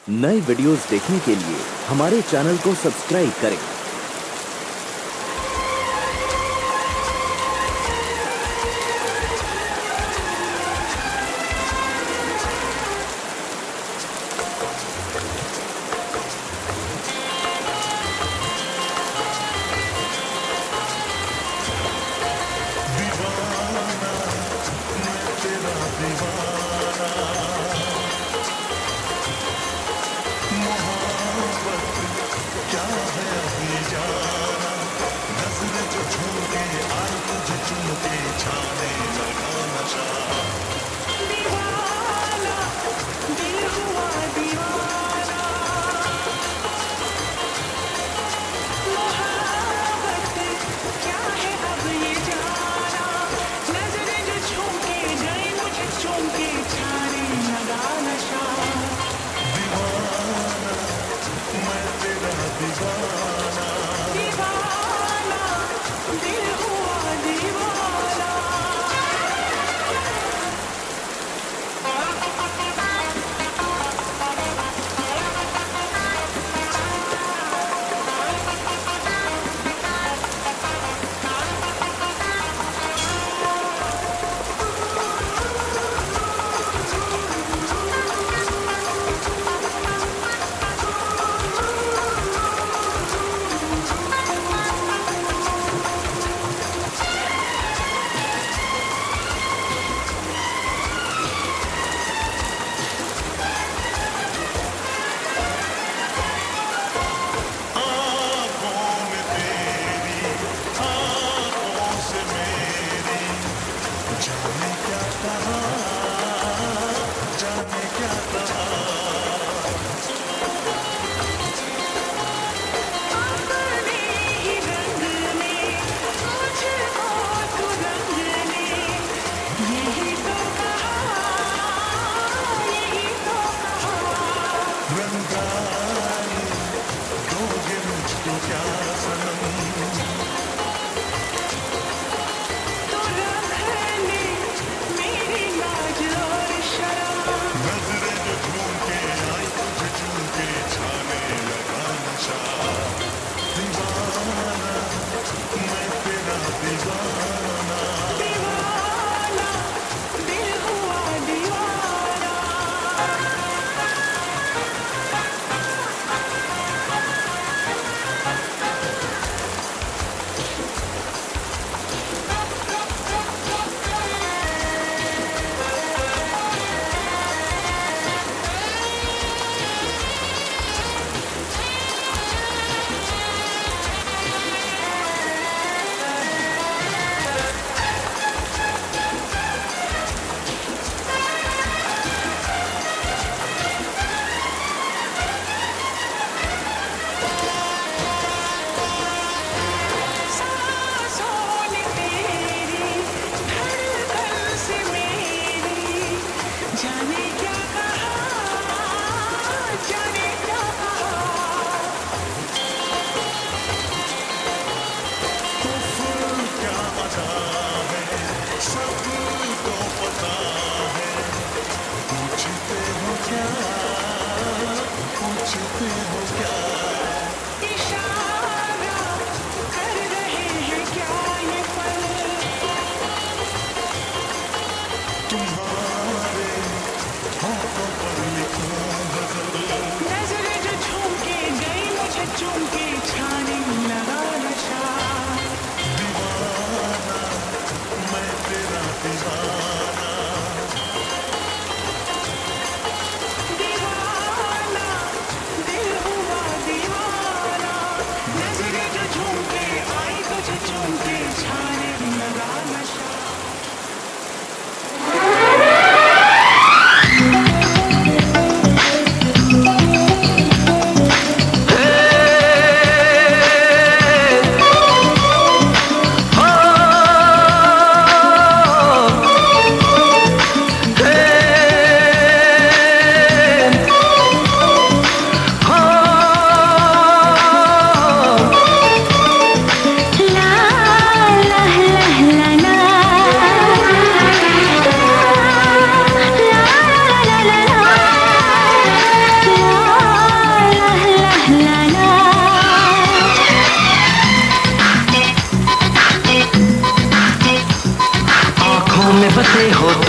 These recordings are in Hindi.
नए वीडियोस देखने के लिए हमारे चैनल को सब्सक्राइब करें।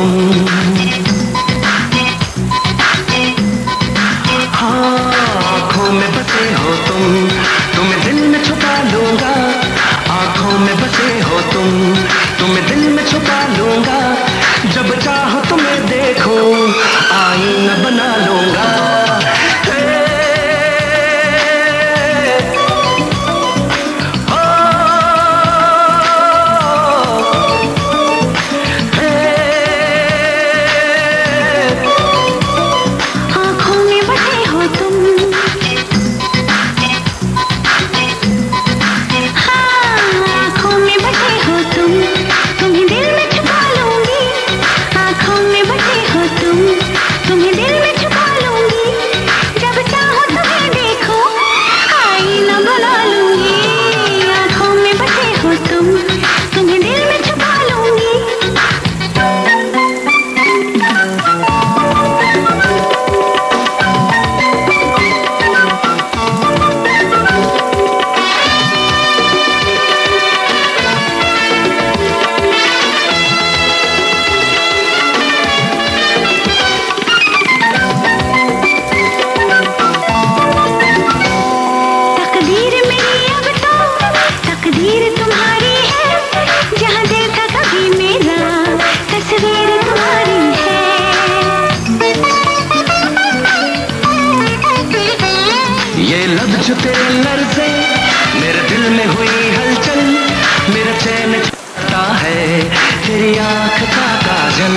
तुम, हाँ आँखों में बसे हो तुम, तुम्हें दिल में छुपा लूंगा। आँखों में बसे हो तुम, तुम्हें दिल में छुपा लूंगा। जब चाहो तुम्हें देखो, आईना बना लूंगा। जो तेरे लर्ज़े मेरे दिल में हुई हलचल, मेरा चैन छूटा है तेरी आँख का काजल।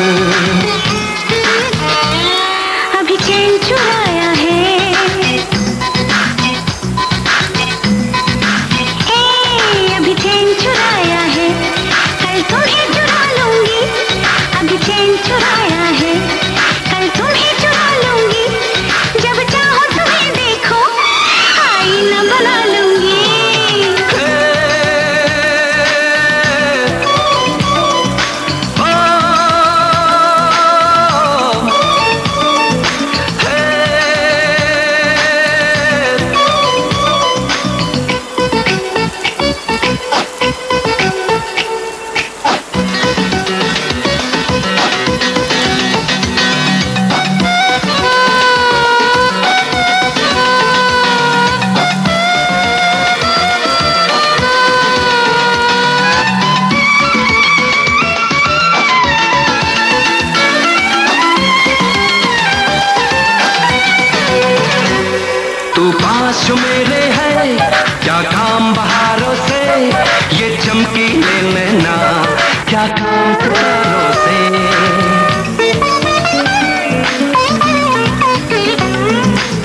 अभी चैन चुराया है, अभी चैन चुराया है, कल तुम्हें चुरा लूंगी। अभी चैन चुराया है, कल तुम्हें चुरा लूंगी। जब चाहो तुम्हें देखो, आईना बना लूंगी। तू पास जो मेरे है, क्या काम बहारों से, ये चमकीले नैना क्या काम सितारों से।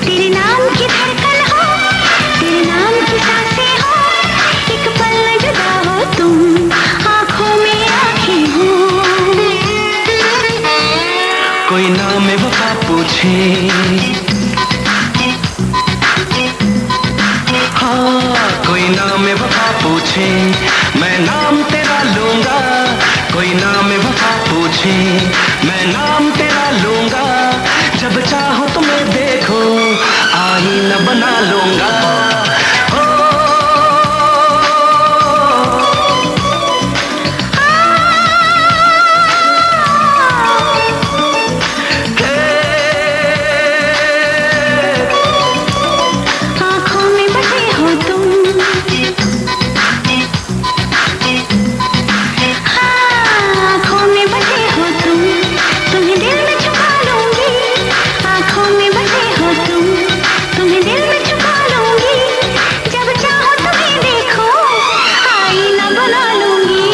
तेरे नाम की धड़कन हो, तेरे नाम की सांसें हो, एक पल न जुदा हो तुम, आँखों में आँखें हो। कोई नाम वफा पूछे, हाँ कोई नाम वफा पूछे, मैं नाम तेरा लूंगा। कोई नाम वफा पूछे, मैं नाम तेरा लूंगा। जब चाहो तुम्हें देखो, आईना बना लूंगा। आँखों में बसे हो तुम, आँखों में बसे हो तुम, तुम्हें दिल में छुपा लूंगी। आँखों में बसे हो तुम, तुम्हें दिल में छुपा लूंगी। जब चाहो तुम्हें देखो, आईना बना लूंगी।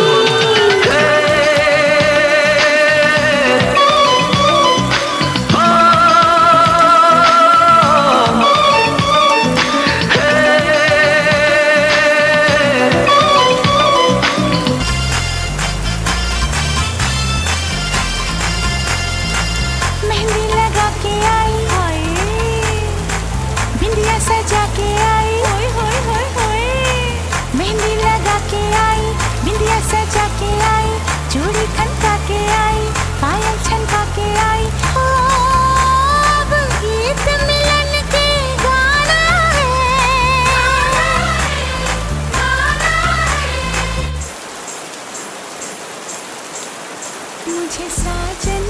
मेहंदी लगा के आई, बिंदिया सजा के आई, मेहंदी लगा के आई, बिंदिया सजा के आई, चूड़ी खनका के आई, पायल छनका के आई। ओ, अब गीत मिलन के गाना है, मुझे साजन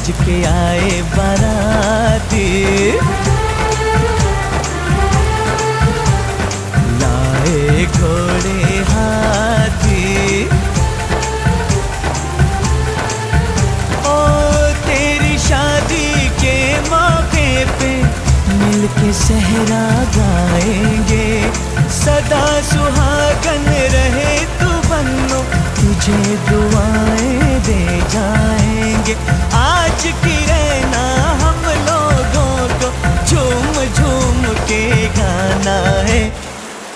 सज के आए बाराती, लाए घोड़े हाथी। ओ तेरी शादी के मौके पे मिलके सहरा गाएंगे, सदा सुहागन रहे तू बन्नो, तुझे दुआएं दे जाएंगे। आज की रहना हम लोगों को झूम झूम के गाना है।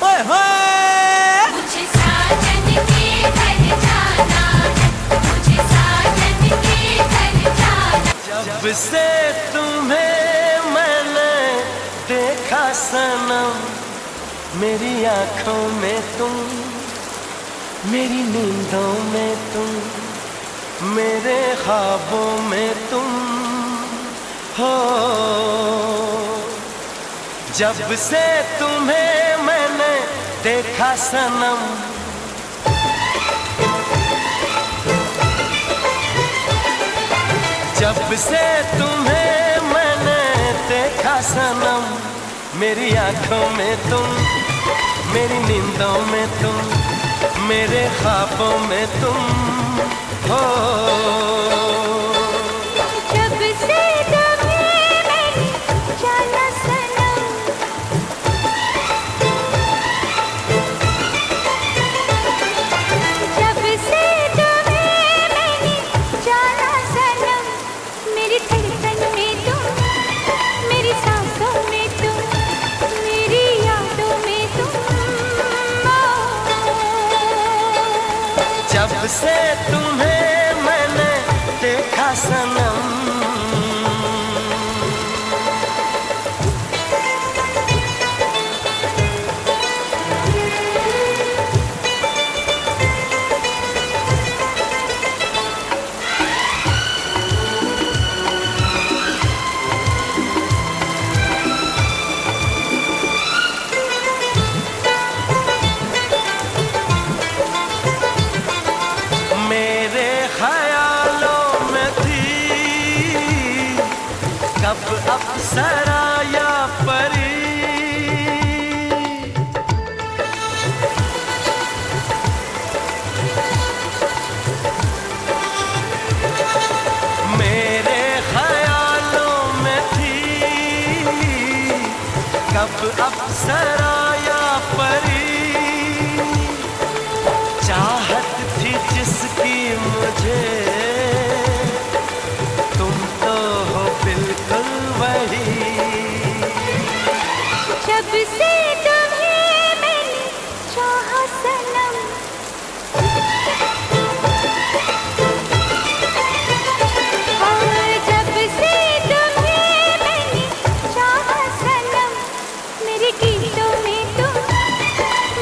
ओए होए मुझे साजन के घर जाना है, मुझे साजन के घर जाना। जब से तुम्हें मैंने देखा सनम, मेरी आंखों में तुम, मेरी नींदों में तुम, मेरे ख्वाबों में तुम हो। जब से तुम्हें मैंने देखा सनम, जब से तुम्हें मैंने देखा सनम, मेरी आंखों में तुम, मेरी नींदों में तुम, मेरे ख्वाबों में तुम हो। जब से तुम्हें मैंने जाना सनम, जब से तुम्हें मैंने जाना सनम, मेरी धड़कन में तुम, मेरी सांसों में तुम, मेरी यादों में तुम। जब से तुम्हें मैंने देखा सनम, मेरे ख्यालों में थी कब अप्सरा या परी, मेरे ख्यालों में थी कब अप्सरा या परी। चाहत थी जिसकी मुझे, तुम तो हो बिल्कुल वही। जब से तुम्हें मैंने चाहा सनम, और जब से तुम्हें मैंने चाहा सनम, मेरे गीतों में तुम,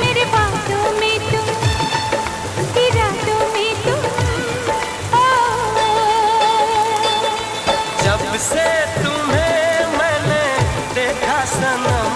मेरे बातों में तुम, इरादों में तुम। जब से तुम्हें मैंने देखा सनम,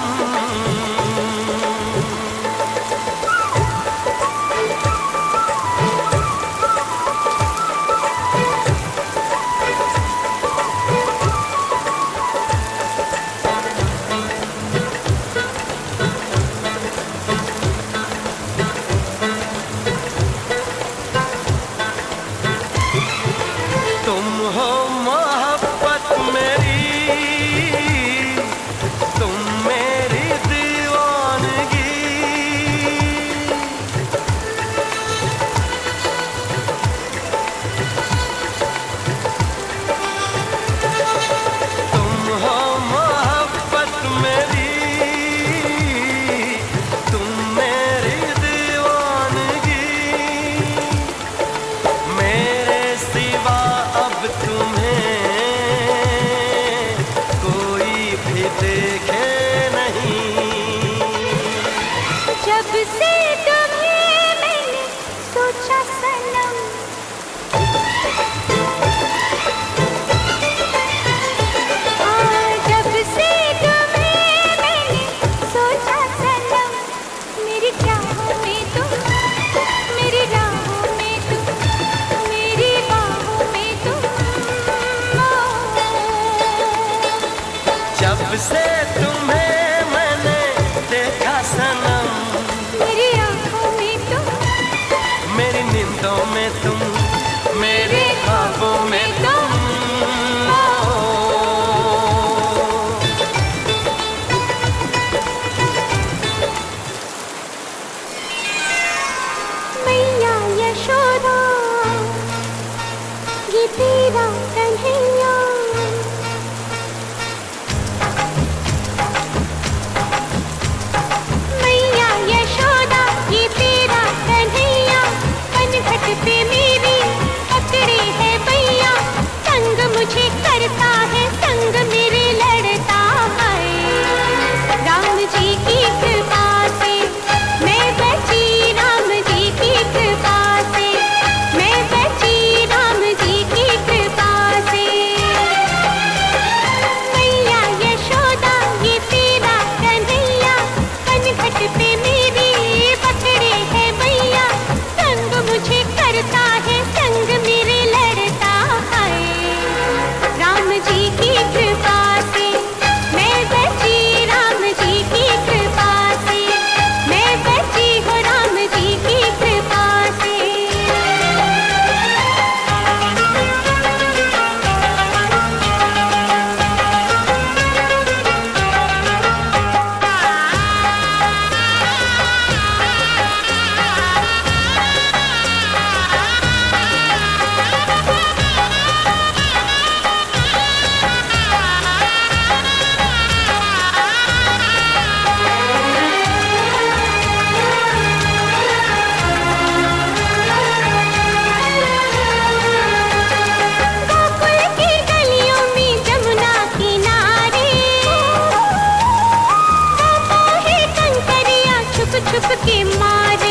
छुप के मारे